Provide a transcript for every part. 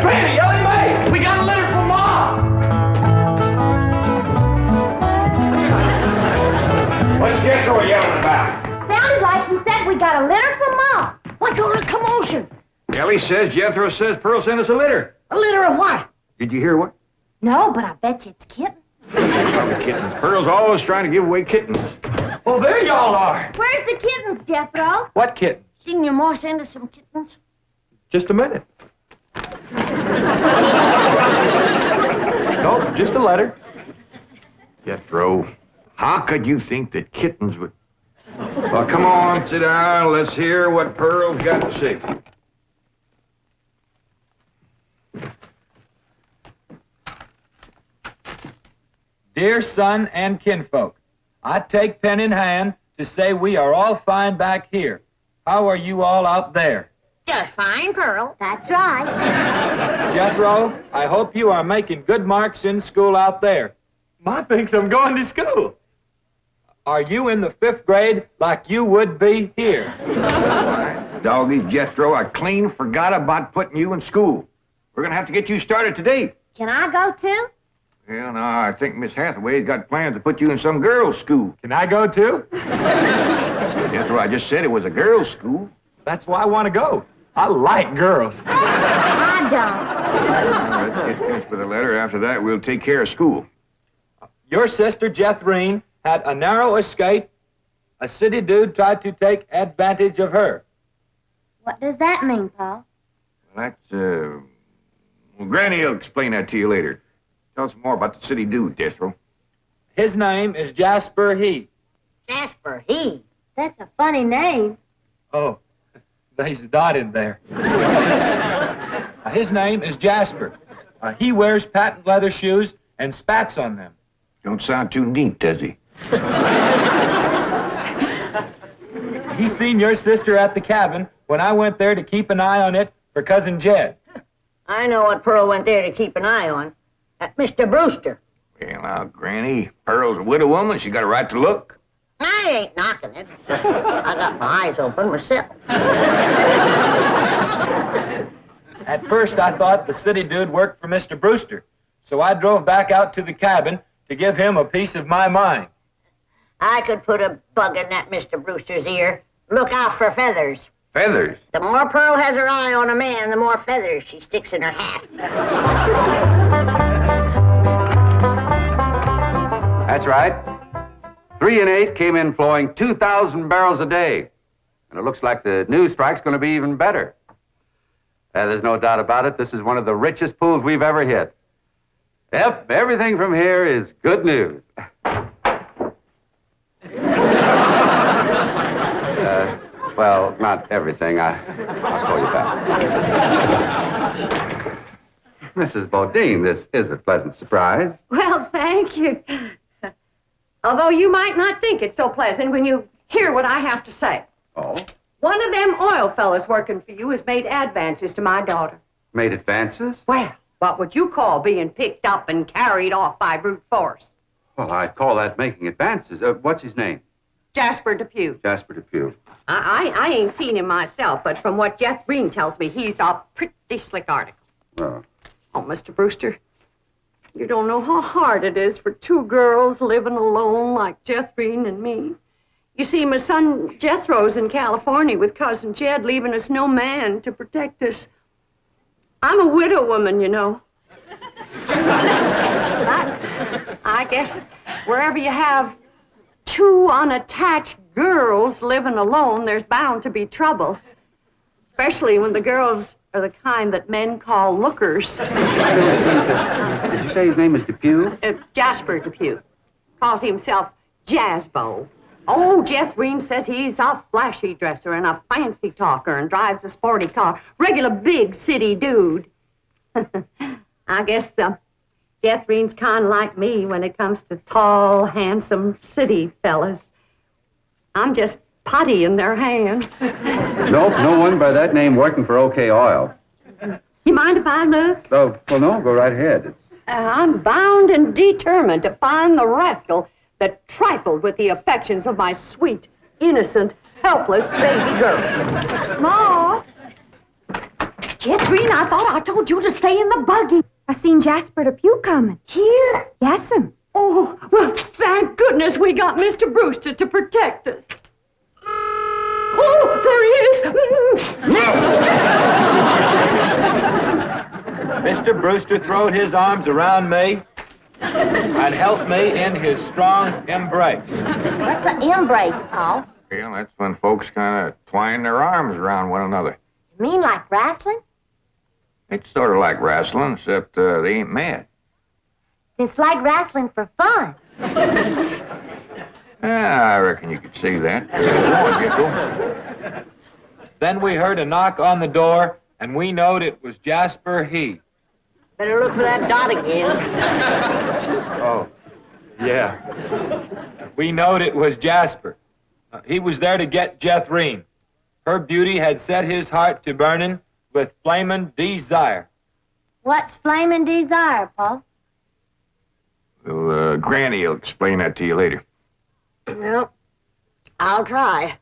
Granny, Ellie Mae, we got a letter from Ma. What's Jethro yelling about? Sounded like he said we got a letter from Ma. What's all the commotion? Ellie says Jethro says Pearl sent us a letter. A litter of what? Did you hear what? No, but I bet you it's kitten. Probably kittens. Pearl's always trying to give away kittens. Oh, there y'all are. Where's the kittens, Jethro? What kitten? Didn't your ma send us some kittens? Just a minute. Nope, just a letter. Jethro, how could you think that kittens would... Well, come on, sit down. Let's hear what Pearl's got to say. Dear son and kinfolk, I take pen in hand to say we are all fine back here. How are you all out there? Just fine, Pearl. That's right. Jethro, I hope you are making good marks in school out there. Ma thinks I'm going to school. Are you in the 5th grade like you would be here? Doggy, Jethro, I clean forgot about putting you in school. We're going to have to get you started today. Can I go too? Well, no, I think Miss Hathaway's got plans to put you in some girls' school. Can I go too? Jethro, I just said it was a girls' school. That's why I want to go. I like girls. I don't. Let's get finished with the letter. After that, we'll take care of school. Your sister, Jethrine, had a narrow escape. A city dude tried to take advantage of her. What does that mean, Paul? Well, that's, well, Granny will explain that to you later. Tell us more about the city dude, Jethro. His name is Jasper He. Jasper, he. That's a funny name. Oh, there's a dot in there. His name is Jasper. He wears patent leather shoes and spats on them. Don't sound too neat, does he? He seen your sister at the cabin when I went there to keep an eye on it for Cousin Jed. I know what Pearl went there to keep an eye on. Mr. Brewster. Well, now, Granny, Pearl's a widow woman. She got a right to look. I ain't knocking it. I got my eyes open myself. At first, I thought the city dude worked for Mr. Brewster, so I drove back out to the cabin to give him a piece of my mind. I could put a bug in that Mr. Brewster's ear. Look out for feathers. Feathers? The more Pearl has her eye on a man, the more feathers she sticks in her hat. That's right. 3 and 8 came in flowing 2,000 barrels a day. And it looks like the news strike's going to be even better. There's no doubt about it. This is one of the richest pools we've ever hit. Yep, everything from here is good news. Well, not everything. I'll call you back. Mrs. Bodine, this is a pleasant surprise. Well, thank you. Although you might not think it's so pleasant when you hear what I have to say. Oh? One of them oil fellas working for you has made advances to my daughter. Made advances? Well, what would you call being picked up and carried off by brute force? Well, I'd call that making advances. What's his name? Jasper Depew. Jasper Depew. I ain't seen him myself, but from what Jethro tells me, he's a pretty slick article. Oh. Oh, Mr. Brewster, you don't know how hard it is for 2 girls living alone like Jethrine and me. You see, my son Jethro's in California with Cousin Jed, leaving us no man to protect us. I'm a widow woman, you know. I guess wherever you have 2 unattached girls living alone, there's bound to be trouble. Especially when the girls are the kind that men call lookers. Did you say his name is Depew? Jasper Depew. Calls himself Jazzbo. Oh, Jethrine says he's a flashy dresser and a fancy talker and drives a sporty car. Regular big city dude. I guess Jethrine's kind of like me when it comes to tall, handsome city fellas. I'm just putty in their hands. Nope, no one by that name working for OK Oil. You mind if I look? Oh, well, no, go right ahead. I'm bound and determined to find the rascal that trifled with the affections of my sweet, innocent, helpless baby girl. Ma! Jethreen, I thought I told you to stay in the buggy. I seen Jasper Depew coming. Here? Yes'm. Oh, well, thank goodness we got Mr. Brewster to protect us. Oh, there he is. Mr. Brewster throwed his arms around me and helped me in his strong embrace. What's an embrace, Paul? Well, that's when folks kind of twine their arms around one another. You mean like wrestling? It's sort of like wrestling, except they ain't mad. It's like wrestling for fun. I reckon you could see that. Go on, Jethro. Then we heard a knock on the door, and we knowed it was Jasper He. Better look for that dot again. Oh, yeah. We knowed it was Jasper. He was there to get Jethreen. Her beauty had set his heart to burning with flamin' desire. What's flaming desire, Paul? Well, Granny will explain that to you later. Well, I'll try.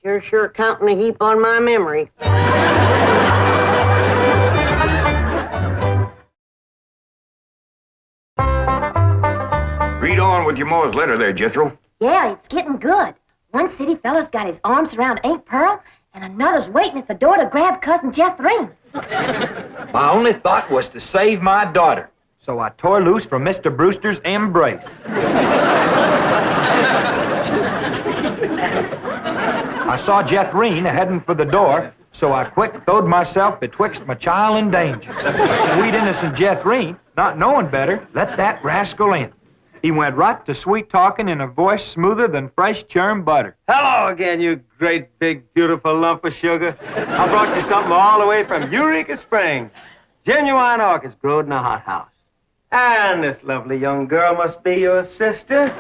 You're sure counting a heap on my memory. Read on with your Moore's letter there, Jethro. Yeah, it's getting good. One city fella's got his arms around Aunt Pearl, and another's waiting at the door to grab Cousin Jethreen. My only thought was to save my daughter, so I tore loose from Mr. Brewster's embrace. I saw Jethreen heading for the door, so I quick throwed myself betwixt my child and danger. But sweet innocent Jethreen, not knowing better, let that rascal in. He went right to sweet-talking in a voice smoother than fresh churned butter. Hello again, you great, big, beautiful lump of sugar. I brought you something all the way from Eureka Springs. Genuine orchids growed in a hothouse. And this lovely young girl must be your sister?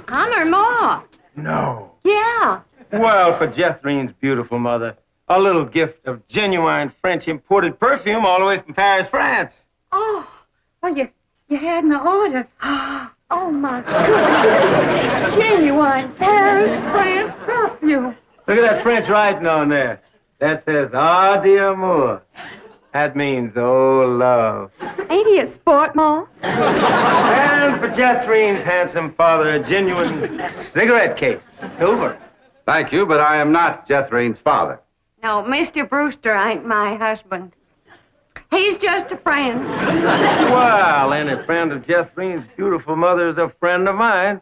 I'm her ma. No. Yeah. Well, for Jethreen's beautiful mother, a little gift of genuine French imported perfume all the way from Paris, France. Oh, well, you had an order. Oh, my goodness. Genuine Paris, France perfume. Look at that French writing on there. That says, "Ah, d'amour." That means, oh, love. Ain't he a sport, Ma? And for Jethreen's handsome father, a genuine cigarette case, silver. Thank you, but I am not Jethreen's father. No, Mr. Brewster ain't my husband. He's just a friend. Well, any friend of Jethreen's beautiful mother is a friend of mine.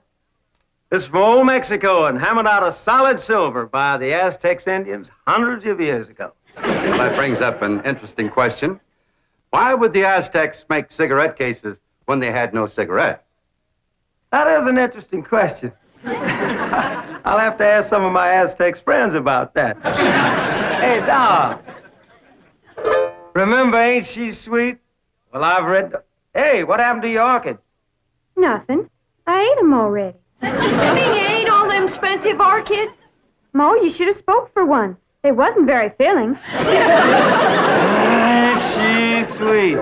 This is from old Mexico and hammered out of solid silver by the Aztecs Indians hundreds of years ago. Well, that brings up an interesting question. Why would the Aztecs make cigarette cases when they had no cigarettes? That is an interesting question. I'll have to ask some of my Aztecs friends about that. Hey, Dog. Remember Ain't She Sweet? Well, I've read... Hey, what happened to your orchids? Nothing. I ate 'em already. You mean you ate all them expensive orchids? Mo, you should have spoke for one. They wasn't very filling. Ain't she sweet?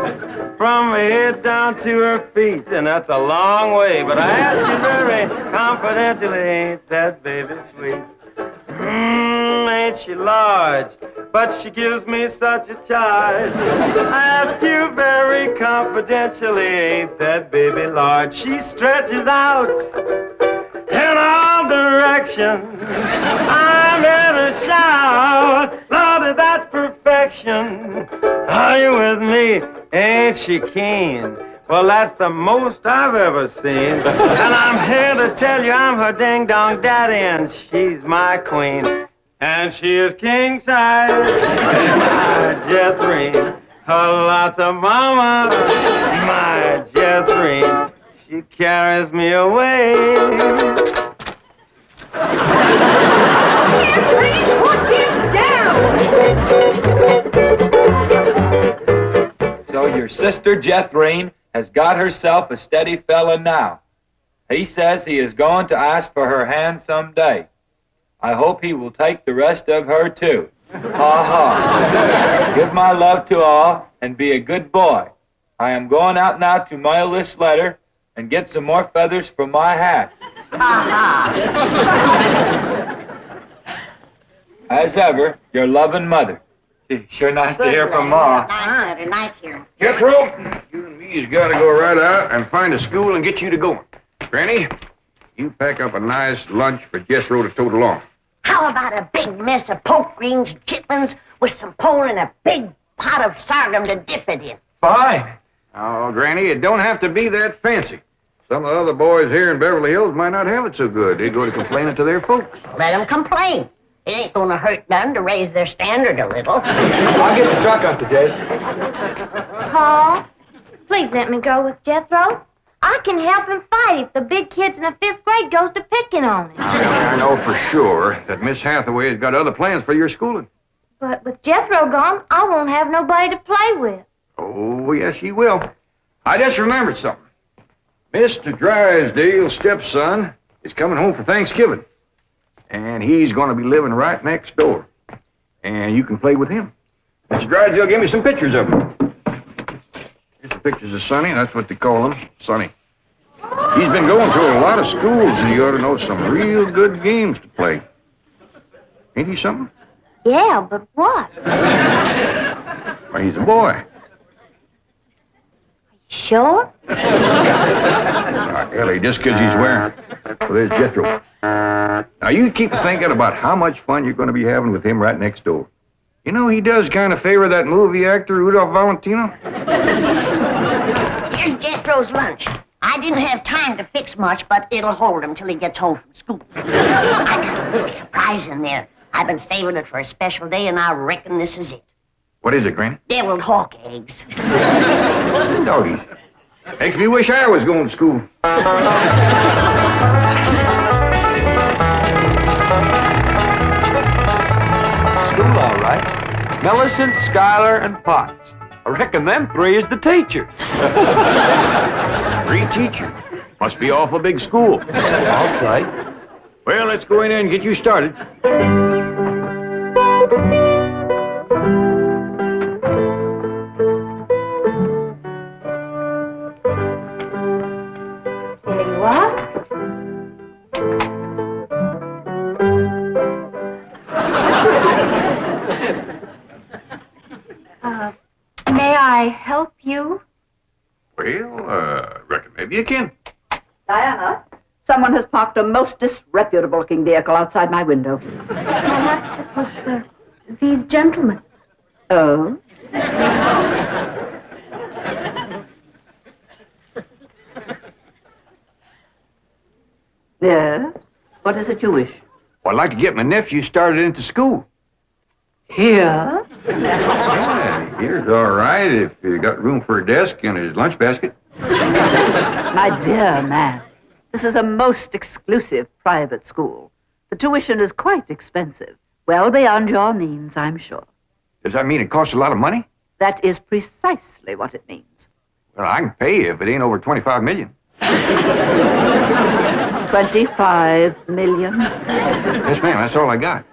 From her head down to her feet. And that's a long way, but I ask you very confidentially, ain't that baby sweet? Ain't she large? But she gives me such a charge. I ask you very confidentially, ain't that baby large? She stretches out in all directions. I'm in a shout. Lord, that's perfection. Are you with me? Ain't she keen? Well, that's the most I've ever seen. And I'm here to tell you I'm her ding-dong daddy, and she's my queen. And she is king-size, my Jethreen. Lots of mama, my Jethreen. She carries me away. Jethreen, put him down! So your sister Jethreen has got herself a steady fella now. He says he is going to ask for her hand someday. I hope he will take the rest of her, too. Ha ha. Give my love to all and be a good boy. I am going out now to mail this letter and get some more feathers for my hat. As ever, your loving mother. Sure nice to hear from Ma. Nice letter, nice here. Jethro, you and me's got to go right out and find a school and get you to going. Granny, you pack up a nice lunch for Jethro to tote along. How about a big mess of poke greens and chitlins with some pole and a big pot of sorghum to dip it in? Fine. Oh, Granny, it don't have to be that fancy. Some of the other boys here in Beverly Hills might not have it so good. They go to complaining to their folks. Let them complain. It ain't gonna hurt none to raise their standard a little. I'll get the truck up to Jed. Paul, please let me go with Jethro. I can help him fight if the big kids in the 5th grade goes to picking on him. I know for sure that Miss Hathaway has got other plans for your schooling. But with Jethro gone, I won't have nobody to play with. Oh, yes, you will. I just remembered something. Mr. Drysdale's stepson is coming home for Thanksgiving. And he's going to be living right next door. And you can play with him. Mr. Drysdale gave me some pictures of him. Here's some pictures of Sonny. That's what they call him, Sonny. He's been going to a lot of schools, and you ought to know some real good games to play. Ain't he something? Yeah, but what? Well, he's a boy. Sure? Sorry, Ellie, just because he's wearing... Well, there's Jethro. Now, you keep thinking about how much fun you're going to be having with him right next door. You know, he does kind of favor that movie actor, Rudolph Valentino. Here's Jethro's lunch. I didn't have time to fix much, but it'll hold him till he gets home from school. I got a little surprise in there. I've been saving it for a special day, and I reckon this is it. What is it, Granny? Deviled hawk eggs. Doggies. Makes me wish I was going to school. School, all right. Millicent, Schuyler, and Potts. I reckon them 3 is the teachers. 3 teachers. Must be awful big school. I'll say. Well, let's go in there and get you started. There you are. May I help you? Well, reckon maybe you can. Diana, someone has parked a most disreputable-looking vehicle outside my window. These gentlemen. Oh? Yes? What is it you wish? Well, I'd like to get my nephew started into school. Here? Yeah, here's all right if you got room for a desk and his lunch basket. My dear man, this is a most exclusive private school. The tuition is quite expensive. Well beyond your means, I'm sure. Does that mean it costs a lot of money? That is precisely what it means. Well, I can pay you if it ain't over $25 million. 25 million? Yes, ma'am, that's all I got.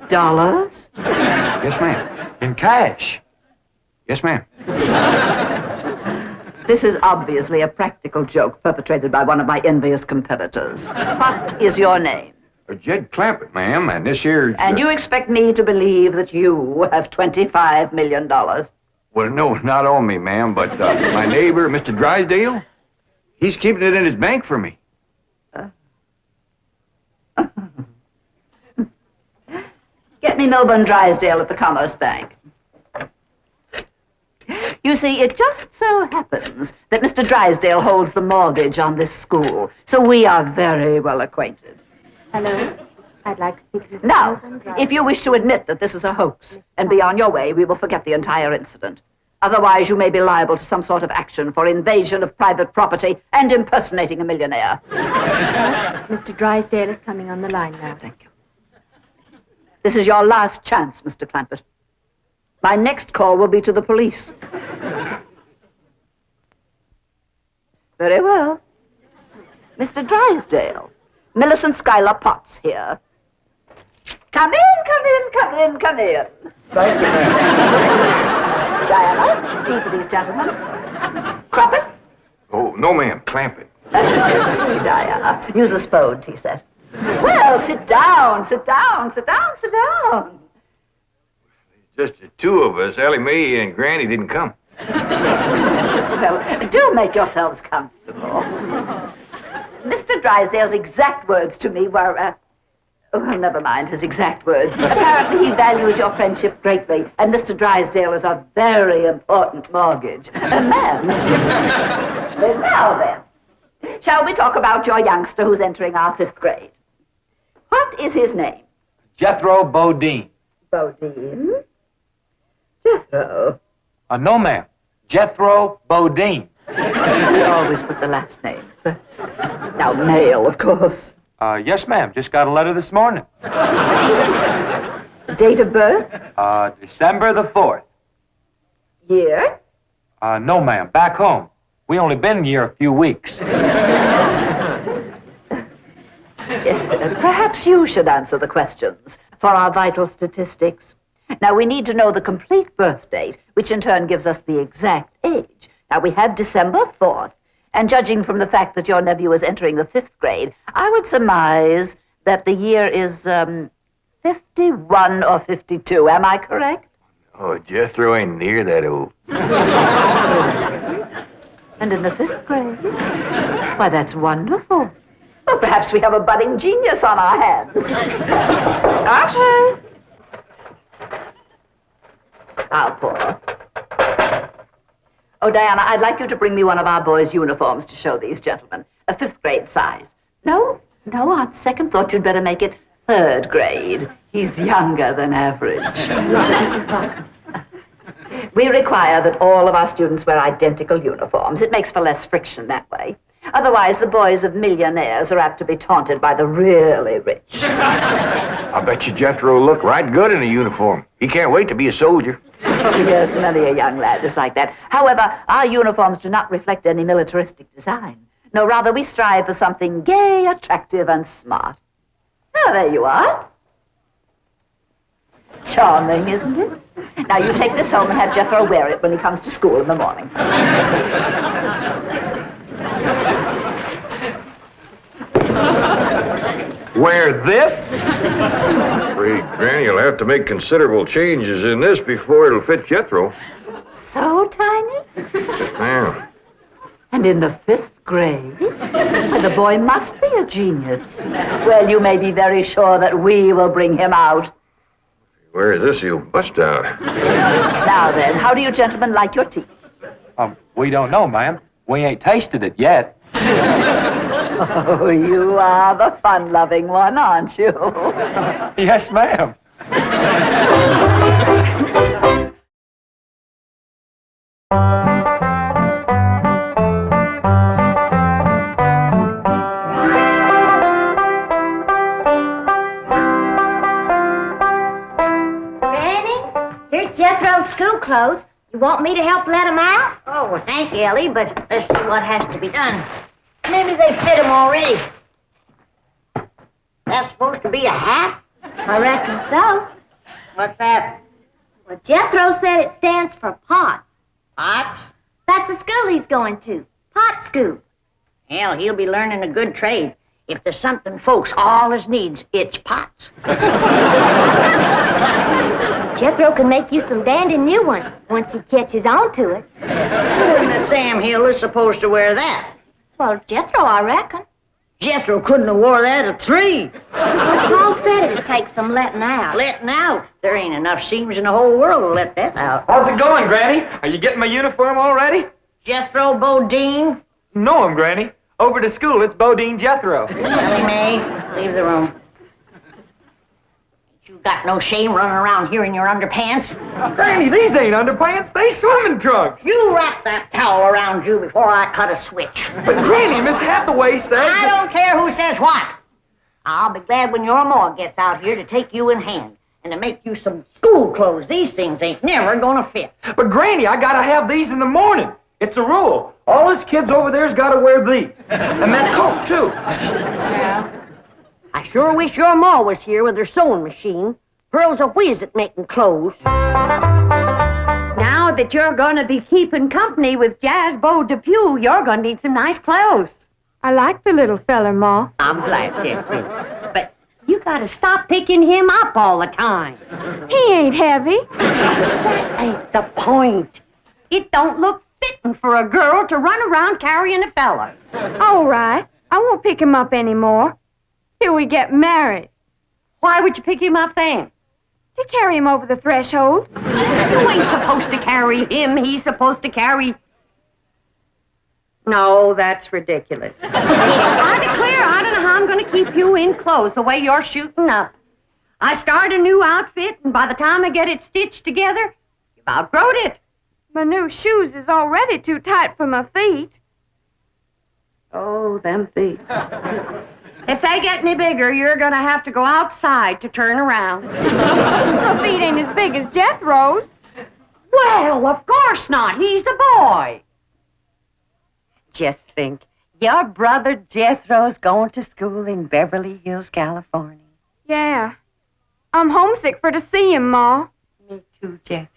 Dollars? Yes, ma'am. In cash. Yes, ma'am. This is obviously a practical joke perpetrated by one of my envious competitors. What is your name? Jed Clampett, ma'am, and this here's... And you expect me to believe that you have $25 million? Well, no, not on me, ma'am, but my neighbor, Mr. Drysdale, he's keeping it in his bank for me. Get me Milburn Drysdale at the Commerce Bank. You see, it just so happens that Mr. Drysdale holds the mortgage on this school, so we are very well acquainted. Hello. I'd like to speak to you. Now, if you wish to admit that this is a hoax and be on your way, we will forget the entire incident. Otherwise, you may be liable to some sort of action for invasion of private property and impersonating a millionaire. Mr. Drysdale is coming on the line now. Thank you. This is your last chance, Mr. Clampett. My next call will be to the police. Very well. Mr. Drysdale, Millicent Schuyler Potts here. Come in, come in, come in, come in. Thank you, ma'am. Diana, tea for these gentlemen. Clampett? Oh, no, ma'am, Clampett. Tea, Diana. Use the Spode tea set. Well, sit down, sit down, sit down, sit down. Just the two of us. Ellie Mae and Granny didn't come. Well, do make yourselves comfortable. Mr. Drysdale's exact words to me were, well, never mind his exact words. Apparently he values your friendship greatly, and Mr. Drysdale is a very important mortgage. Ma'am. Well, now then, shall we talk about your youngster who's entering our 5th grade? What is his name? Jethro Bodine. Bodine? Jethro. No, ma'am. Jethro Bodine. We always put the last name first. Now, male, of course. Yes, ma'am. Just got a letter this morning. Date of birth? December the 4th. Year? No, ma'am. Back home. We only been here a few weeks. Perhaps you should answer the questions for our vital statistics. Now, we need to know the complete birth date, which in turn gives us the exact age. Now, we have December 4th, and judging from the fact that your nephew is entering the 5th grade, I would surmise that the year is 51 or 52. Am I correct? Oh, Jethro ain't near that old. And in the 5th grade? Why, that's wonderful. Well, perhaps we have a budding genius on our hands. Archie! I'll pour. Oh, Diana, I'd like you to bring me one of our boys' uniforms to show these gentlemen. A 5th grade size. No, on second thought, you'd better make it 3rd grade. He's younger than average. Mrs. Parker. We require that all of our students wear identical uniforms. It makes for less friction that way. Otherwise, the boys of millionaires are apt to be taunted by the really rich. I bet you Jethro will look right good in a uniform. He can't wait to be a soldier. Oh, yes, many a young lad is like that. However, our uniforms do not reflect any militaristic design. No, rather, we strive for something gay, attractive, and smart. Oh, there you are. Charming, isn't it? Now, you take this home and have Jethro wear it when he comes to school in the morning. Wear this? I'm afraid Granny will have to make considerable changes in this before it'll fit Jethro. So tiny? Now, And in the 5th grade? Why, the boy must be a genius. Well, you may be very sure that we will bring him out. where this he'll bust out. Now then, how do you gentlemen like your tea? We don't know, ma'am. We ain't tasted it yet. Oh, you are the fun-loving one, aren't you? Yes, ma'am. Jethro's school clothes. You want me to help let him out? Oh, well, thank you, Ellie, but let's see what has to be done. Maybe they fit him already. That's supposed to be a hat? I reckon so. What's that? Well, Jethro said it stands for POTS. Pots? That's the school he's going to. Pot school. Hell, he'll be learning a good trade. If there's something folks always needs, it's pots. Jethro can make you some dandy new ones once he catches on to it. Who in the Sam Hill is supposed to wear that? Well, Jethro, I reckon. Jethro couldn't have wore that at 3. Paul said it'd take some letting out. Letting out? There ain't enough seams in the whole world to let that out. How's it going, Granny? Are you getting my uniform already? Jethro Bodine? No, Granny. Over to school, it's Bodine Jethro. Ellie Mae, leave the room. You got no shame running around here in your underpants? Granny, these ain't underpants. They swimming trunks. You wrap that towel around you before I cut a switch. But Granny, Miss Hathaway says... I don't care who says what. I'll be glad when your ma gets out here to take you in hand and to make you some school clothes. These things ain't never gonna fit. But Granny, I gotta have these in the morning. It's a rule. All us kids over there's gotta wear these. And that coat, too. Yeah. I sure wish your ma was here with her sewing machine. Girls a whiz at making clothes. Now that you're going to be keeping company with Jazzbo Depew, you're going to need some nice clothes. I like the little feller, Ma. I'm glad, Jeffrey. But you gotta stop picking him up all the time. He ain't heavy. That ain't the point. It don't look fitting for a girl to run around carrying a fella. All right. I won't pick him up anymore. Till we get married. Why would you pick him up then? To carry him over the threshold. You ain't supposed to carry him. He's supposed to carry... No, that's ridiculous. I declare, I don't know how I'm going to keep you in clothes the way you're shooting up. I start a new outfit, and by the time I get it stitched together, you've outgrown it. My new shoes is already too tight for my feet. Oh, them feet. If they get any bigger, you're going to have to go outside to turn around. My feet ain't as big as Jethro's. Well, of course not. He's a boy. Just think, your brother Jethro's going to school in Beverly Hills, California. Yeah. I'm homesick for to see him, Ma. Me too, Jethro.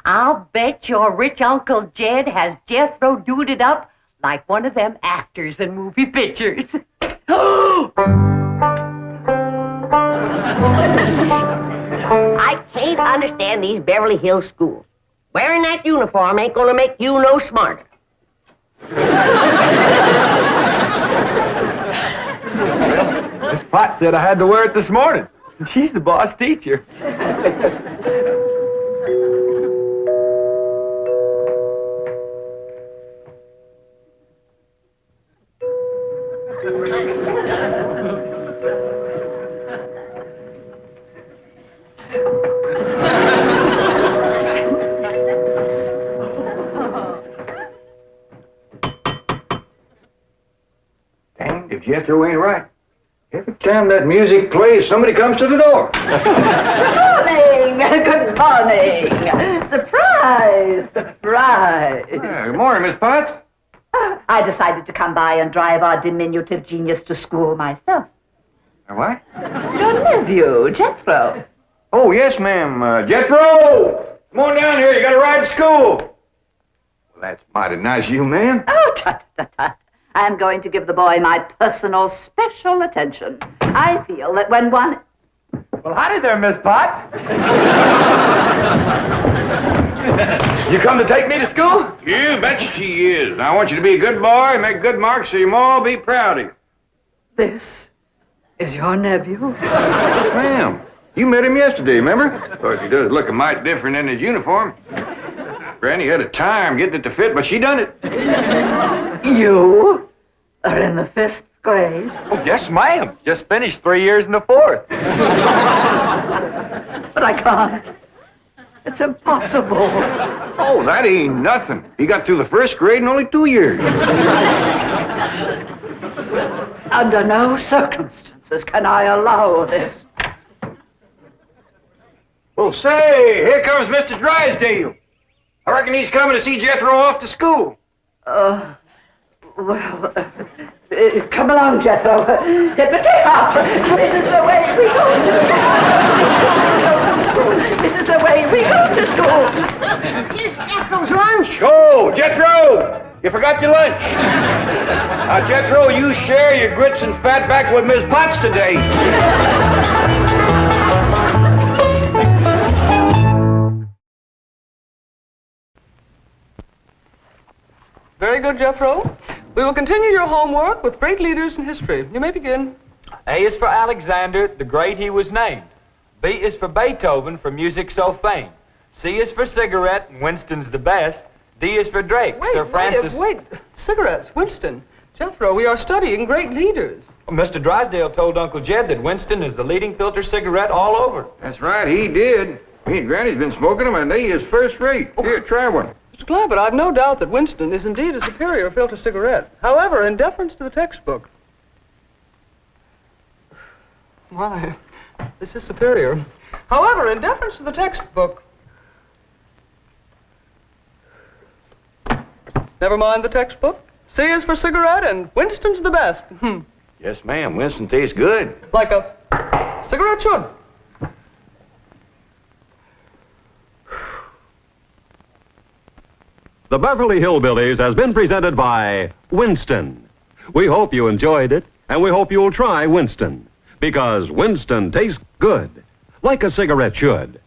I'll bet your rich Uncle Jed has Jethro duded up like one of them actors in movie pictures. I can't understand these Beverly Hills schools. Wearing that uniform ain't gonna make you no smarter. Miss Potts said I had to wear it this morning. She's the boss teacher. Dang, if Jethro ain't right. Every time that music plays, somebody comes to the door. Good morning! Good morning! Surprise! Surprise! Good morning, Miss Potts. I decided to come by and drive our diminutive genius to school myself. What? Your nephew, Jethro. Oh, yes, ma'am. Jethro! Come on down here. You got to ride to school. Well, that's mighty nice of you, ma'am. Oh, tut. I'm going to give the boy my personal special attention. I feel that when one... Well, howdy there, Miss Potts. You come to take me to school? You betcha she is. I want you to be a good boy, make good marks so your ma will be proud of you. This is your nephew? Yes, ma'am. You met him yesterday, remember? Of course, he does look a mite different in his uniform. Granny had a time getting it to fit, but she done it. You are in the 5th grade? Oh, yes, ma'am. Just finished 3 years in the 4th. But I can't. It's impossible. Oh, that ain't nothing. He got through the 1st grade in only 2 years. Under no circumstances can I allow this. Well, say, here comes Mr. Drysdale. I reckon he's coming to see Jethro off to school. Come along, Jethro. Get me up. This is the way we go to school. This is the way we go to school. Here's Jethro's lunch. Oh, Jethro! You forgot your lunch. Now, Jethro, you share your grits and fat back with Miss Potts today. Very good, Jethro. We will continue your homework with great leaders in history. You may begin. A is for Alexander, the great he was named. B is for Beethoven, for music so famed. C is for cigarette, and Winston's the best. D is for Drake, Sir Francis... Wait. Cigarettes, Winston. Jethro, we are studying great leaders. Well, Mr. Drysdale told Uncle Jed that Winston is the leading filter cigarette all over. That's right, he did. Me and Granny's been smoking them, and they is first rate. Here, try one. Mr. Clampett, I've no doubt that Winston is indeed a superior filter cigarette. However, in deference to the textbook... Why, this is superior. However, in deference to the textbook... Never mind the textbook. C is for cigarette, and Winston's the best. Yes, ma'am. Winston tastes good. Like a cigarette should. The Beverly Hillbillies has been presented by Winston. We hope you enjoyed it, and we hope you'll try Winston. Because Winston tastes good, like a cigarette should.